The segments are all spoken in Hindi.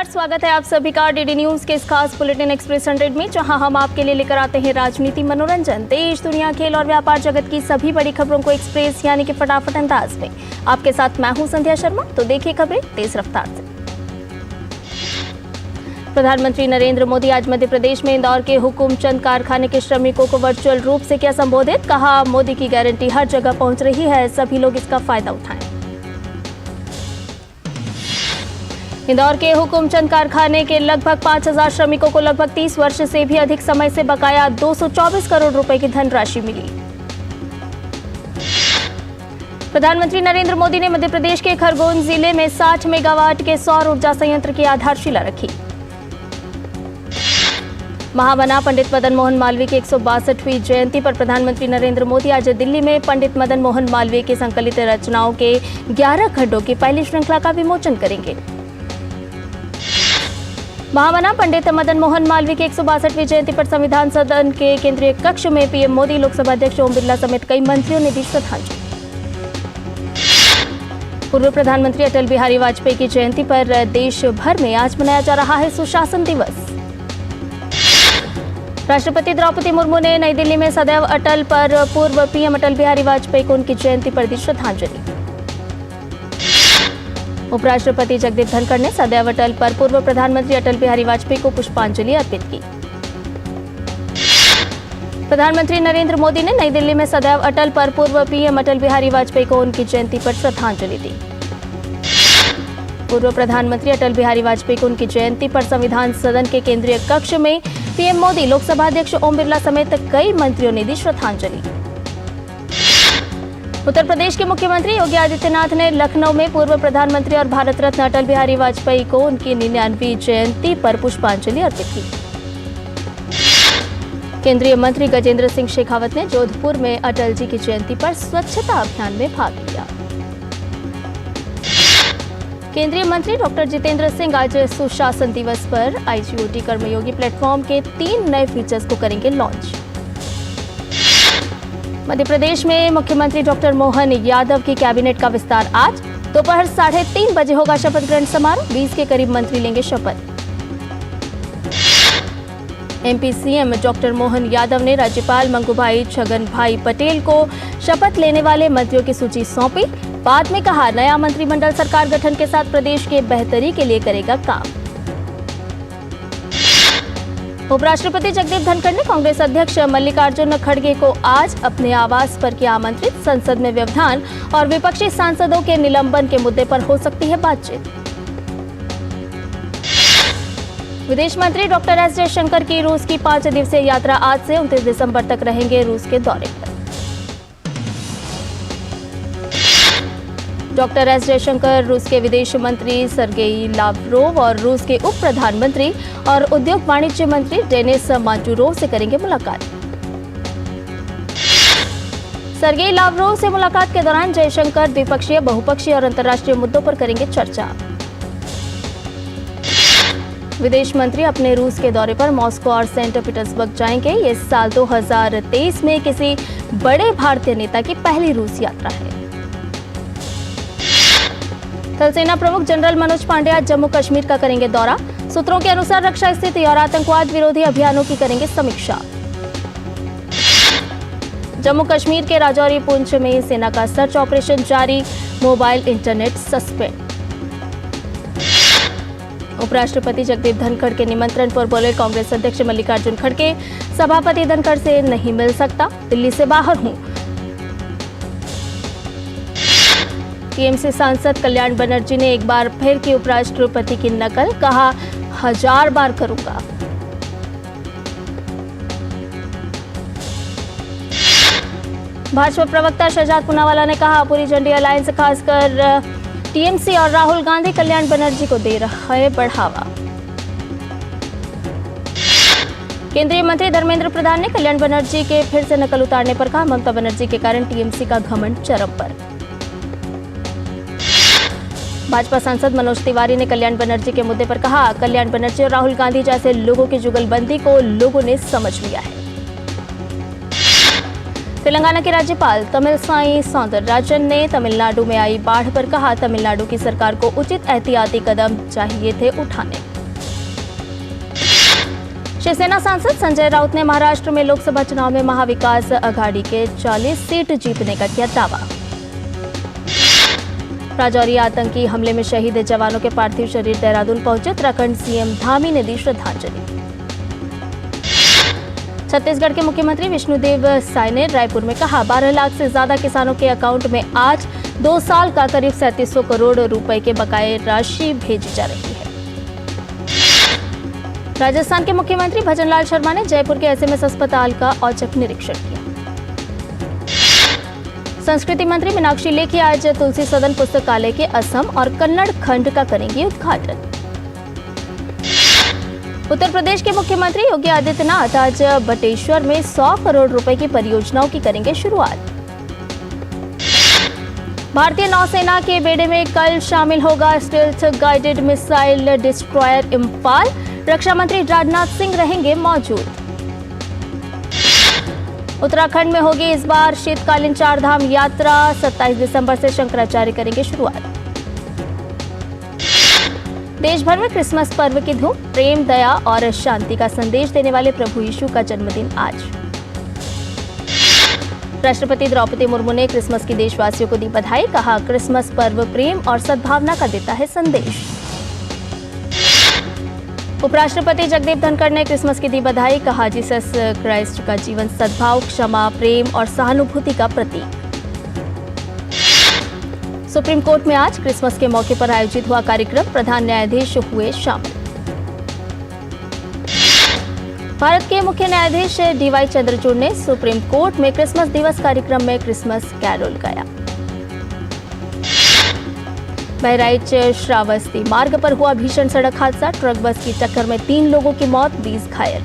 नमस्कार, स्वागत है आप सभी का डीडी न्यूज के इस खास बुलेटिन एक्सप्रेस 100 में, जहां हम आपके लिए लेकर आते हैं राजनीति, मनोरंजन, देश दुनिया, खेल और व्यापार जगत की सभी बड़ी खबरों को एक्सप्रेस यानी कि फटाफट अंदाज में। आपके साथ मैं हूं संध्या शर्मा। तो देखिए खबरें तेज रफ्तार से। प्रधानमंत्री नरेंद्र मोदी आज मध्य प्रदेश में इंदौर के हुकुमचंद कारखाने के श्रमिकों को वर्चुअल रूप से किया संबोधित। कहा, मोदी की गारंटी हर जगह पहुंच रही है, सभी लोग इसका फायदा उठाएं। इंदौर के हुकुमचंद कारखाने के लगभग 5000 श्रमिकों को लगभग 30 वर्ष से भी अधिक समय से बकाया 224 करोड़ रुपए की धनराशि मिली। प्रधानमंत्री नरेंद्र मोदी ने मध्य प्रदेश के खरगोन जिले में 60 मेगावाट के सौर ऊर्जा संयंत्र की आधारशिला रखी। महामना पंडित मदन मोहन मालवीय की 162वीं जयंती पर प्रधानमंत्री नरेंद्र मोदी आज दिल्ली में पंडित मदन मोहन मालवीय की संकलित रचनाओं के 11 खंडों की पहली श्रृंखला का विमोचन करेंगे। महामना पंडित मदन मोहन मालवीय की 162वीं जयंती पर संविधान सदन के केंद्रीय कक्ष में पीएम मोदी, लोकसभा अध्यक्ष ओम बिरला समेत कई मंत्रियों ने दी श्रद्धांजलि। पूर्व प्रधानमंत्री अटल बिहारी वाजपेयी की जयंती पर देश भर में आज मनाया जा रहा है सुशासन दिवस। राष्ट्रपति द्रौपदी मुर्मू ने नई दिल्ली में सदैव अटल पर पूर्व पीएम अटल बिहारी वाजपेयी को उनकी जयंती पर दी श्रद्धांजलि। उपराष्ट्रपति जगदीप धनखड़ ने सदैव अटल पर पूर्व प्रधानमंत्री अटल बिहारी वाजपेयी को पुष्पांजलि अर्पित की। प्रधानमंत्री नरेंद्र मोदी ने नई दिल्ली में सदैव अटल पर पूर्व पीएम अटल बिहारी वाजपेयी को उनकी जयंती पर श्रद्धांजलि दी। पूर्व प्रधानमंत्री अटल बिहारी वाजपेयी को उनकी जयंती पर संविधान सदन के केंद्रीय कक्ष में पीएम मोदी, लोकसभा अध्यक्ष ओम बिरला समेत कई मंत्रियों ने दी श्रद्धांजलि। उत्तर प्रदेश के मुख्यमंत्री योगी आदित्यनाथ ने लखनऊ में पूर्व प्रधानमंत्री और भारत रत्न अटल बिहारी वाजपेयी को उनकी 99वीं जयंती पर पुष्पांजलि अर्पित की। केंद्रीय मंत्री गजेंद्र सिंह शेखावत ने जोधपुर में अटल जी की जयंती पर स्वच्छता अभियान में भाग लिया। केंद्रीय मंत्री डॉक्टर जितेंद्र सिंह आज सुशासन दिवस पर आईजीओटी कर्मयोगी प्लेटफॉर्म के 3 नए फीचर्स को करेंगे लॉन्च। मध्य प्रदेश में मुख्यमंत्री डॉक्टर मोहन यादव की कैबिनेट का विस्तार आज दोपहर 3:30 बजे होगा शपथ ग्रहण समारोह। 20 के करीब मंत्री लेंगे शपथ। MP CM doctor Mohan Yadav ने राज्यपाल मंगूभाई छगन भाई पटेल को शपथ लेने वाले मंत्रियों की सूची सौंपी। बाद में कहा, नया मंत्रिमंडल सरकार गठन के साथ प्रदेश के बेहतरी के लिए करेगा काम। उपराष्ट्रपति जगदीप धनखड़ ने कांग्रेस अध्यक्ष मल्लिकार्जुन खड़गे को आज अपने आवास पर किया आमंत्रित। संसद में व्यवधान और विपक्षी सांसदों के निलंबन के मुद्दे पर हो सकती है बातचीत। विदेश मंत्री डॉक्टर एस जयशंकर की रूस की 5 दिवसीय यात्रा आज से 29 दिसंबर तक रहेंगे रूस के दौरे पर। डॉक्टर एस जयशंकर रूस के विदेश मंत्री सर्गेई लावरोव और रूस के उप प्रधानमंत्री और उद्योग वाणिज्य मंत्री डेनिस मांटुरोव से करेंगे मुलाकात। सर्गेई लावरोव से मुलाकात के दौरान जयशंकर द्विपक्षीय, बहुपक्षीय और अंतर्राष्ट्रीय मुद्दों पर करेंगे चर्चा। विदेश मंत्री अपने रूस के दौरे पर मॉस्को और सेंट पीटर्सबर्ग जाएंगे। ये साल 2023 में किसी बड़े भारतीय नेता की पहली रूस यात्रा है। थल सेना प्रमुख जनरल मनोज पांडे आज जम्मू कश्मीर का करेंगे दौरा। सूत्रों के अनुसार रक्षा स्थिति और आतंकवाद विरोधी अभियानों की करेंगे समीक्षा। जम्मू कश्मीर के राजौरी पुंछ में सेना का सर्च ऑपरेशन जारी, मोबाइल इंटरनेट सस्पेंड। उपराष्ट्रपति जगदीप धनखड़ के निमंत्रण पर बोले कांग्रेस अध्यक्ष मल्लिकार्जुन खड़गे, सभापति धनखड़ से नहीं मिल सकता, दिल्ली से बाहर हूं। टीएमसी सांसद कल्याण बनर्जी ने एक बार फिर की उपराष्ट्रपति की नकल, कहा 1000 बार करूंगा। भाजपा प्रवक्ता शहजाद पूनावाला ने कहा, पूरी इंडिया अलायंस खासकर टीएमसी और राहुल गांधी कल्याण बनर्जी को दे रहा है बढ़ावा। केंद्रीय मंत्री धर्मेंद्र प्रधान ने कल्याण बनर्जी के फिर से नकल उतारने पर कहा, ममता बनर्जी के कारण टीएमसी का घमंड चरम पर। भाजपा सांसद मनोज तिवारी ने कल्याण बनर्जी के मुद्दे पर कहा, कल्याण बनर्जी और राहुल गांधी जैसे लोगों की जुगलबंदी को लोगों ने समझ लिया है। तेलंगाना के राज्यपाल तमिलसाई सौंदरराजन ने तमिलनाडु में आई बाढ़ पर कहा, तमिलनाडु की सरकार को उचित एहतियाती कदम चाहिए थे उठाने। शिवसेना सांसद संजय राउत ने महाराष्ट्र में लोकसभा चुनाव में महाविकास आघाड़ी के 40 सीट जीतने का किया दावा। राजौरी आतंकी हमले में शहीद जवानों के पार्थिव शरीर देहरादून पहुंचे, उत्तराखंड सीएम धामी ने दी श्रद्धांजलि। छत्तीसगढ़ के मुख्यमंत्री विष्णुदेव साय ने रायपुर में कहा, 12 लाख से ज्यादा किसानों के अकाउंट में आज 2 साल का करीब 3700 करोड़ रुपए के बकाये राशि भेजी जा रही है। राजस्थान के मुख्यमंत्री भजनलाल शर्मा ने जयपुर के एसएमएस अस्पताल का औचक निरीक्षण किया। संस्कृति मंत्री मीनाक्षी लेखी आज तुलसी सदन पुस्तकालय के असम और कन्नड़ खंड का करेंगी उद्घाटन। उत्तर प्रदेश के मुख्यमंत्री योगी आदित्यनाथ आज बटेश्वर में 100 करोड़ रुपए की परियोजनाओं की करेंगे शुरुआत। भारतीय नौसेना के बेड़े में कल शामिल होगा stealth guided missile destroyer Imphal, रक्षा मंत्री राजनाथ सिंह रहेंगे मौजूद। उत्तराखंड में होगी इस बार शीतकालीन 4 धाम यात्रा, 27 दिसंबर से शंकराचार्य करेंगे शुरुआत। देश भर में क्रिसमस पर्व की धूम, प्रेम, दया और शांति का संदेश देने वाले प्रभु यीशु का जन्मदिन आज। राष्ट्रपति द्रौपदी मुर्मू ने क्रिसमस की देशवासियों को दी बधाई, कहा क्रिसमस पर्व प्रेम और सद्भावना का देता है संदेश। उपराष्ट्रपति जगदीप धनखड़ ने क्रिसमस की दी बधाई, कहा जीसस क्राइस्ट का जीवन सद्भाव, क्षमा, प्रेम और सहानुभूति का प्रतीक। सुप्रीम कोर्ट में आज क्रिसमस के मौके पर आयोजित हुआ कार्यक्रम, प्रधान न्यायाधीश हुए शामिल। भारत के मुख्य न्यायाधीश डीवाई चंद्रचूड़ ने सुप्रीम कोर्ट में क्रिसमस दिवस कार्यक्रम में क्रिसमस कैरोल गाया। बहराइच श्रावस्ती मार्ग पर हुआ भीषण सड़क हादसा, ट्रक बस की टक्कर में 3 लोगों की मौत, 20 घायल।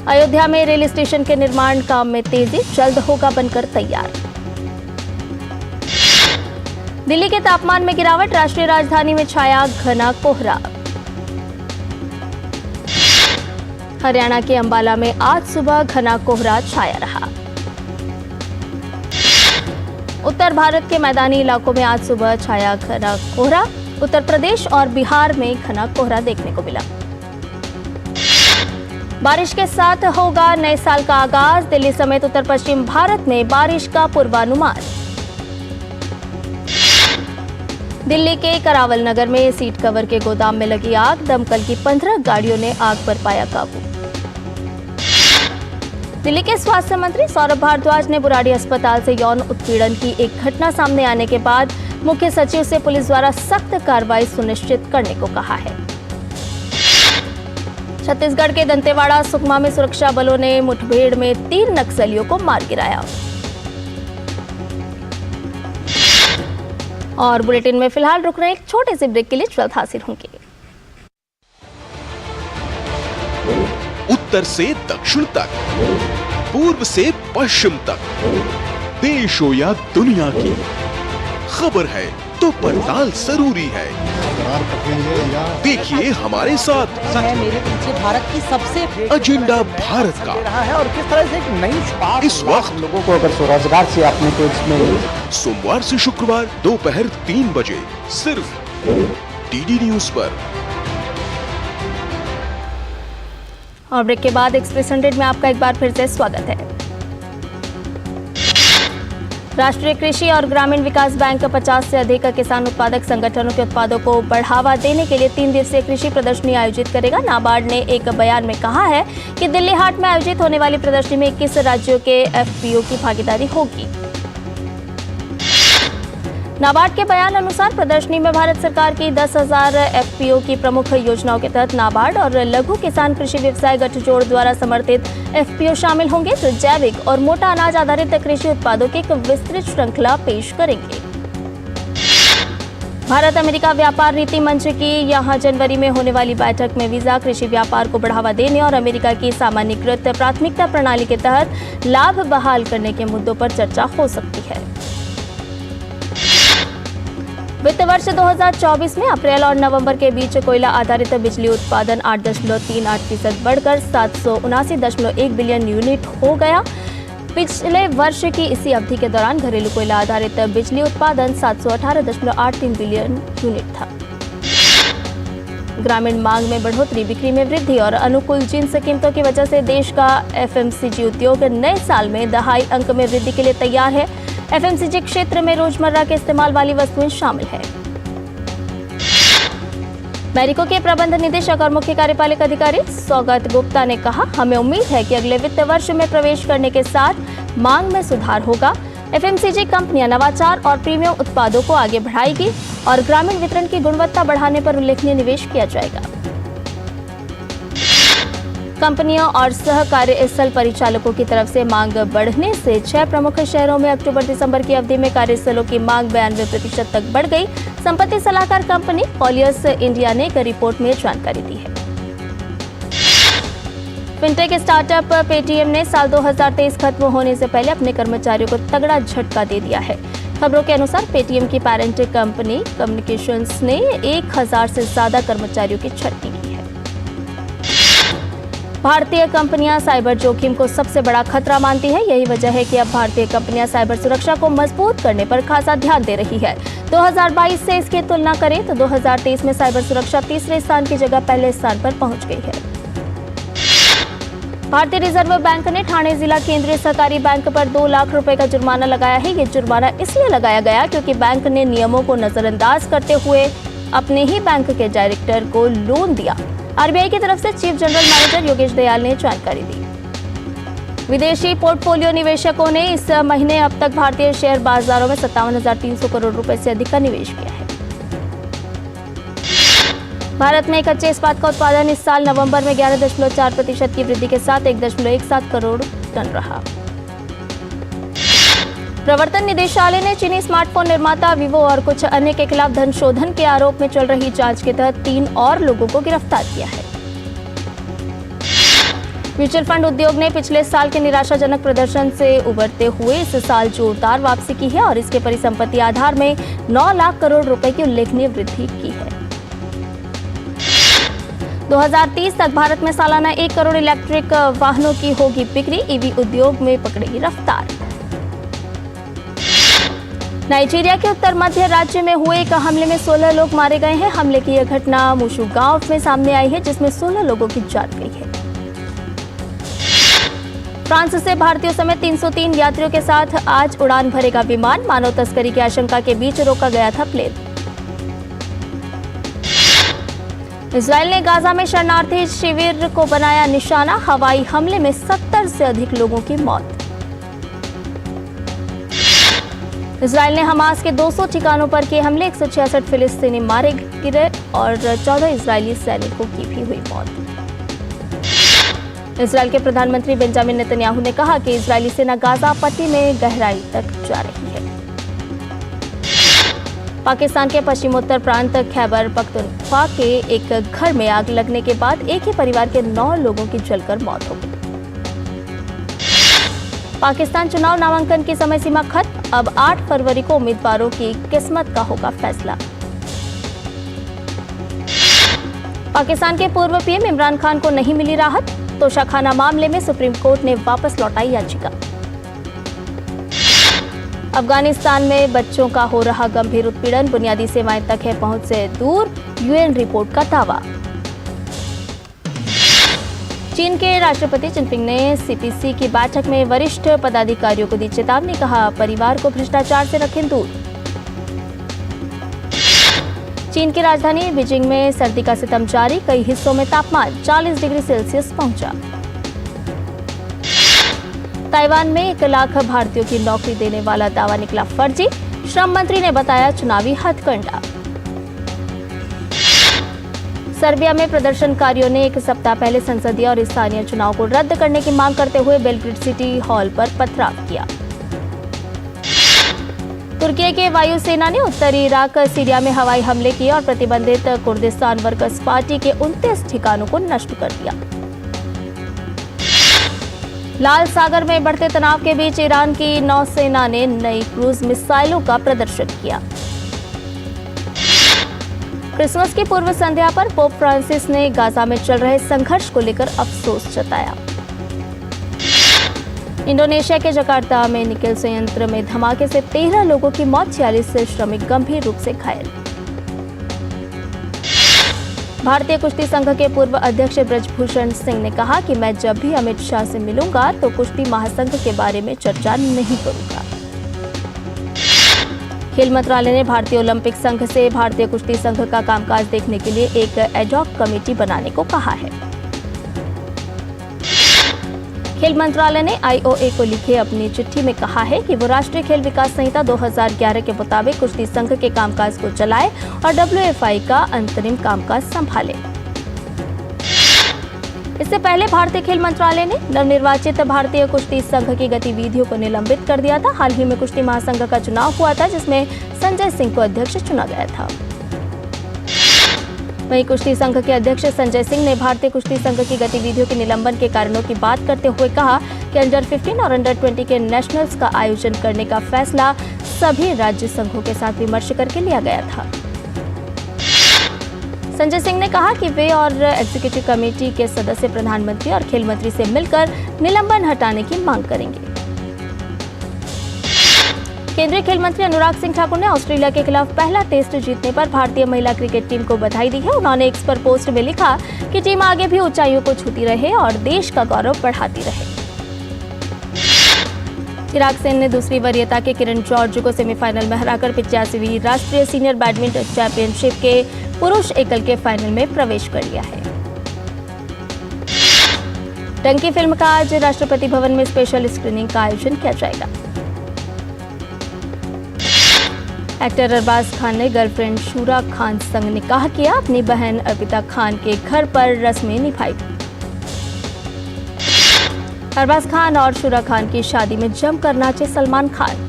अयोध्या में रेल स्टेशन के निर्माण काम में तेजी, जल्द होगा बनकर तैयार। दिल्ली के तापमान में गिरावट, राष्ट्रीय राजधानी में छाया घना कोहरा। हरियाणा के अंबाला में आज सुबह घना कोहरा छाया रहा। उत्तर भारत के मैदानी इलाकों में आज सुबह छाया घना कोहरा, उत्तर प्रदेश और बिहार में घना कोहरा देखने को मिला। बारिश के साथ होगा नए साल का आगाज, दिल्ली समेत उत्तर पश्चिम भारत में बारिश का पूर्वानुमान। दिल्ली के करावल नगर में सीट कवर के गोदाम में लगी आग, दमकल की 15 गाड़ियों ने आग पर पाया काबू। दिल्ली के स्वास्थ्य मंत्री सौरभ भारद्वाज ने बुराड़ी अस्पताल से यौन उत्पीड़न की एक घटना सामने आने के बाद मुख्य सचिव से पुलिस द्वारा सख्त कार्रवाई सुनिश्चित करने को कहा है। छत्तीसगढ़ के दंतेवाड़ा सुकमा में सुरक्षा बलों ने मुठभेड़ में 3 नक्सलियों को मार गिराया। और बुलेटिन में फिलहाल रुक रहे एक छोटे से ब्रेक के लिए जल्द हाजिर होंगे। उत्तर से दक्षिण तक, पूर्व से पश्चिम तक, देश हो या दुनिया की खबर है तो पड़ताल जरूरी है। देखिए हमारे साथ मेरे पीछे भारत की सबसे एजेंडा भारत का रहा है और किस तरह से एक नई शुरुआत इस वक्त लोगों को अगर स्वरोजगार से अपने को इसमें सोमवार से शुक्रवार दोपहर 3 बजे सिर्फ डीडी न्यूज पर। और ब्रेक के बाद एक्सप्रेस 100 में आपका एक बार फिर से स्वागत है। राष्ट्रीय कृषि और ग्रामीण विकास बैंक 50 से अधिक किसान उत्पादक संगठनों के उत्पादों को बढ़ावा देने के लिए 3 दिवसीय कृषि प्रदर्शनी आयोजित करेगा। नाबार्ड ने एक बयान में कहा है कि दिल्ली हाट में आयोजित होने वाली प्रदर्शनी में 21 राज्यों के एफपीओ की भागीदारी होगी। नाबार्ड के बयान अनुसार प्रदर्शनी में भारत सरकार की 10,000 एफपीओ की प्रमुख योजनाओं के तहत नाबार्ड और लघु किसान कृषि व्यवसाय गठजोड़ द्वारा समर्थित एफपीओ शामिल होंगे, जो जैविक और मोटा अनाज आधारित कृषि उत्पादों की एक विस्तृत श्रृंखला पेश करेंगे। भारत अमेरिका व्यापार नीति मंच की यहां जनवरी में होने वाली बैठक में वीजा, कृषि व्यापार को बढ़ावा देने और अमेरिका की सामान्यीकृत प्राथमिकता प्रणाली के तहत लाभ बहाल करने के मुद्दों पर चर्चा हो सकती है। वित्त वर्ष 2024 में अप्रैल और नवंबर के बीच कोयला आधारित बिजली उत्पादन 8.38% बढ़कर 779.1 बिलियन यूनिट हो गया। पिछले वर्ष की इसी अवधि के दौरान घरेलू कोयला आधारित बिजली उत्पादन 718.83 बिलियन यूनिट था। ग्रामीण मांग में बढ़ोतरी, बिक्री में वृद्धि और अनुकूल जिंस कीमतों की वजह से देश का एफएमसीजी उद्योग नए साल में दहाई अंक में वृद्धि के लिए तैयार है। एफएमसीजी क्षेत्र में रोजमर्रा के इस्तेमाल वाली वस्तुएं शामिल है। मैरिको के प्रबंध निदेशक और मुख्य कार्यपालक अधिकारी सौगत गुप्ता ने कहा, हमें उम्मीद है कि अगले वित्त वर्ष में प्रवेश करने के साथ मांग में सुधार होगा। एफएमसीजी कंपनियां नवाचार और प्रीमियम उत्पादों को आगे बढ़ाएगी और ग्रामीण वितरण की गुणवत्ता बढ़ाने पर उल्लेखनीय निवेश किया जाएगा। कंपनियों और सहकार्य स्थल परिचालकों की तरफ से मांग बढ़ने से 6 प्रमुख शहरों में अक्टूबर-दिसंबर की अवधि में कार्यस्थलों की मांग 92% तक बढ़ गई। संपत्ति सलाहकार कंपनी कॉलियर्स इंडिया ने एक रिपोर्ट में जानकारी दी है। फिनटेक स्टार्टअप पेटीएम ने साल 2023 खत्म होने से पहले अपने कर्मचारियों को तगड़ा झटका दे दिया है। खबरों के अनुसार पेटीएम की पेरेंट कंपनी कम्युनिकेशंस ने 1000 से ज्यादा कर्मचारियों की छटनी की है। भारतीय कंपनियां साइबर जोखिम को सबसे बड़ा खतरा मानती है। यही वजह है कि अब भारतीय कंपनियां साइबर सुरक्षा को मजबूत करने पर खासा ध्यान दे रही है। 2022 से इसकी तुलना करें तो 2023 में साइबर सुरक्षा तीसरे स्थान की जगह पहले स्थान पर पहुंच गई है। भारतीय रिजर्व बैंक ने ठाणे जिला केंद्रीय सहकारी बैंक पर 2 लाख रुपए का जुर्माना लगाया है। ये जुर्माना इसलिए लगाया गया क्योंकि बैंक ने नियमों को नजरअंदाज करते हुए अपने ही बैंक के डायरेक्टर को लोन दिया। आरबीआई की तरफ से chief general manager Yogesh Dayal ने जानकारी दी। विदेशी पोर्टफोलियो निवेशकों ने इस महीने अब तक भारतीय शेयर बाजारों में 57,300 करोड़ रुपए से अधिक का निवेश किया है। भारत में कच्चे इस्पात का उत्पादन इस साल नवंबर में 11.4% की वृद्धि के साथ 1.17 करोड़ टन रहा। प्रवर्तन निदेशालय ने चीनी स्मार्टफोन निर्माता वीवो और कुछ अन्य के खिलाफ धन शोधन के आरोप में चल रही जांच के तहत 3 और लोगों को गिरफ्तार किया है। म्यूचुअल फंड उद्योग ने पिछले साल के निराशाजनक प्रदर्शन से उबरते हुए इस साल जोरदार वापसी की है और इसके परिसंपत्ति आधार में 9 लाख करोड़ रुपए की उल्लेखनीय वृद्धि की है। 2030 तक भारत में सालाना 1 करोड़ इलेक्ट्रिक वाहनों की होगी बिक्री। ईवी उद्योग में पकड़ेगी रफ्तार। नाइजीरिया के उत्तर मध्य राज्य में हुए एक हमले में 16 लोग मारे गए हैं। हमले की यह घटना मुशु गांव में सामने आई है जिसमें 16 लोगों की जान गई है। फ्रांस से भारतीयों समेत 303 यात्रियों के साथ आज उड़ान भरेगा विमान। मानव तस्करी की आशंका के बीच रोका गया था प्लेन। इजराइल ने गाजा में शरणार्थी शिविर को बनाया निशाना। हवाई हमले में 70 से अधिक लोगों की मौत। इजराइल ने हमास के 200 ठिकानों पर किए हमले। 166 फिलिस्तीनी मारे गिरे और 14 इजरायली सैनिकों की भी हुई मौत। इजराइल के प्रधानमंत्री बेंजामिन नेतन्याहू ने कहा कि इजरायली सेना गाजा पट्टी में गहराई तक जा रही है। पाकिस्तान के पश्चिमोत्तर प्रांत खैबर पख्तूनख्वा के एक घर में आग लगने के बाद एक ही परिवार के 9 लोगों की जलकर मौत हो गई। पाकिस्तान चुनाव नामांकन की समय सीमा खत्म। अब 8 फरवरी को उम्मीदवारों की किस्मत का होगा फैसला। पाकिस्तान के पूर्व पीएम इमरान खान को नहीं मिली राहत। तोशाखाना मामले में सुप्रीम कोर्ट ने वापस लौटाई याचिका। अफगानिस्तान में बच्चों का हो रहा गंभीर उत्पीड़न, बुनियादी सेवाएं तक है पहुंच से दूर, यूएन रिपोर्ट का दावा। चीन के राष्ट्रपति जिनपिंग ने सीपीसी की बैठक में वरिष्ठ पदाधिकारियों को दी चेतावनी। कहा, परिवार को भ्रष्टाचार से रखें दूर। चीन की राजधानी बीजिंग में सर्दी का सितम जारी। कई हिस्सों में तापमान 40 डिग्री सेल्सियस पहुंचा। ताइवान में 1 लाख भारतीयों की नौकरी देने वाला दावा निकला फर्जी। श्रम मंत्री ने बताया चुनावी हथकंडा। सर्बिया में प्रदर्शनकारियों ने 1 सप्ताह पहले संसदीय और स्थानीय चुनाव को रद्द करने की मांग करते हुए बेलग्रेड सिटी हॉल पर पथराव किया। तुर्की के वायुसेना ने उत्तरी इराक सीरिया में हवाई हमले किए और प्रतिबंधित कुर्दिस्तान वर्कर्स पार्टी के 29 ठिकानों को नष्ट कर दिया। लाल सागर में बढ़ते तनाव के बीच ईरान की नौसेना ने नई क्रूज मिसाइलों का प्रदर्शन किया। क्रिसमस की पूर्व संध्या पर पोप फ्रांसिस ने गाजा में चल रहे संघर्ष को लेकर अफसोस जताया। इंडोनेशिया के जकार्ता में निकेल संयंत्र में धमाके से 13 लोगों की मौत, 46 श्रमिक गंभीर रूप से घायल। भारतीय कुश्ती संघ के पूर्व अध्यक्ष ब्रजभूषण सिंह ने कहा कि मैं जब भी अमित शाह से मिलूंगा तो कुश्ती महासंघ के बारे में चर्चा नहीं करूंगा। खेल मंत्रालय ने भारतीय ओलंपिक संघ से भारतीय कुश्ती संघ का कामकाज देखने के लिए एक एडहॉक कमेटी बनाने को कहा है। खेल मंत्रालय ने आईओए को लिखे अपनी चिट्ठी में कहा है कि वो राष्ट्रीय खेल विकास संहिता 2011 के मुताबिक कुश्ती संघ के कामकाज को चलाए और डब्ल्यूएफआई का अंतरिम कामकाज संभाले। इससे पहले भारतीय खेल मंत्रालय ने नवनिर्वाचित भारतीय कुश्ती संघ की गतिविधियों को निलंबित कर दिया था। हाल ही में कुश्ती महासंघ का चुनाव हुआ था, जिसमें संजय सिंह को अध्यक्ष चुना गया था। वहीं कुश्ती संघ के अध्यक्ष संजय सिंह ने भारतीय कुश्ती संघ की गतिविधियों के निलंबन के कारणों की बात करते हुए कहा कि अंडर 15 और अंडर 20 के नेशनल्स का आयोजन करने का फैसला सभी राज्य संघों के साथ विमर्श करके लिया गया था। संजय सिंह ने कहा कि वे और एग्जीक्यूटिव कमेटी के सदस्य प्रधानमंत्री और खेल मंत्री से मिलकर निलंबन हटाने की मांग करेंगे। केंद्रीय खेल मंत्री अनुराग सिंह ठाकुर ने ऑस्ट्रेलिया के खिलाफ पहला टेस्ट जीतने पर भारतीय महिला क्रिकेट टीम को बधाई दी है। उन्होंने एक्स पर पोस्ट में लिखा कि टीम आगे भी ऊंचाइयों को छूती रहे और देश का गौरव बढ़ाती रहे। चिराग सेन ने दूसरी वरीयता के किरण जॉर्ज को सेमीफाइनल में हराकर 85वीं राष्ट्रीय सीनियर बैडमिंटन चैंपियनशिप के पुरुष एकल के फाइनल में प्रवेश कर लिया है। टंकी फिल्म का आज राष्ट्रपति भवन में स्पेशल स्क्रीनिंग का आयोजन किया जाएगा। एक्टर अरबाज खान ने गर्लफ्रेंड शूरा खान संग निकाह किया। अपनी बहन अर्पिता खान के घर पर रस्में निभाई। अरबाज खान और शूरा खान की शादी में जमकर नाचे सलमान खान।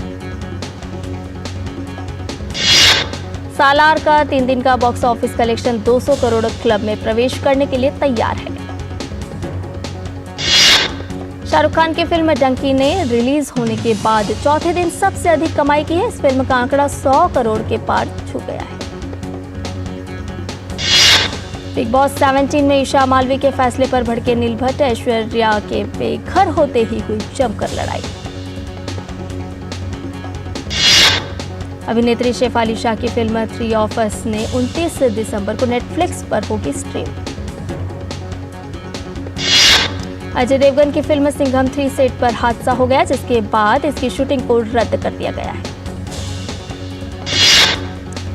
सालार का 3 दिन का box office collection 200 crore club में प्रवेश करने के लिए तैयार है। शाहरुख खान की फिल्म डंकी ने रिलीज होने के बाद चौथे दिन सबसे अधिक कमाई की है। इस फिल्म का आंकड़ा 100 करोड़ के पार छू गया है। बिग बॉस 17 में ईशा मालवी के फैसले पर भड़के नील भट्ट, ऐश्वर्या के बेघर होते ही हुई जमकर लड़ाई। अभिनेत्री शेफाली शाह की फिल्म 3 ऑफ अस ने 29 दिसंबर को नेटफ्लिक्स पर होगी स्ट्रीम। अजय देवगन की फिल्म सिंघम 3 सेट पर हादसा हो गया, जिसके बाद इसकी शूटिंग को रद्द कर दिया गया है।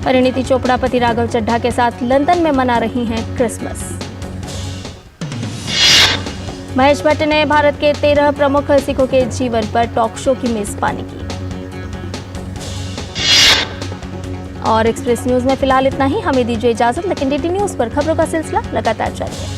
परिणीति चोपड़ा पति राघव चड्ढा के साथ लंदन में मना रही हैं क्रिसमस। महेश भट्ट ने भारत के 13 प्रमुख सिखों के जीवन पर टॉक शो की मेजबानी की। और एक्सप्रेस न्यूज में फिलहाल इतना ही। हमें दीजिए इजाजत, लेकिन डीडी न्यूज पर खबरों का सिलसिला लगातार जारी है।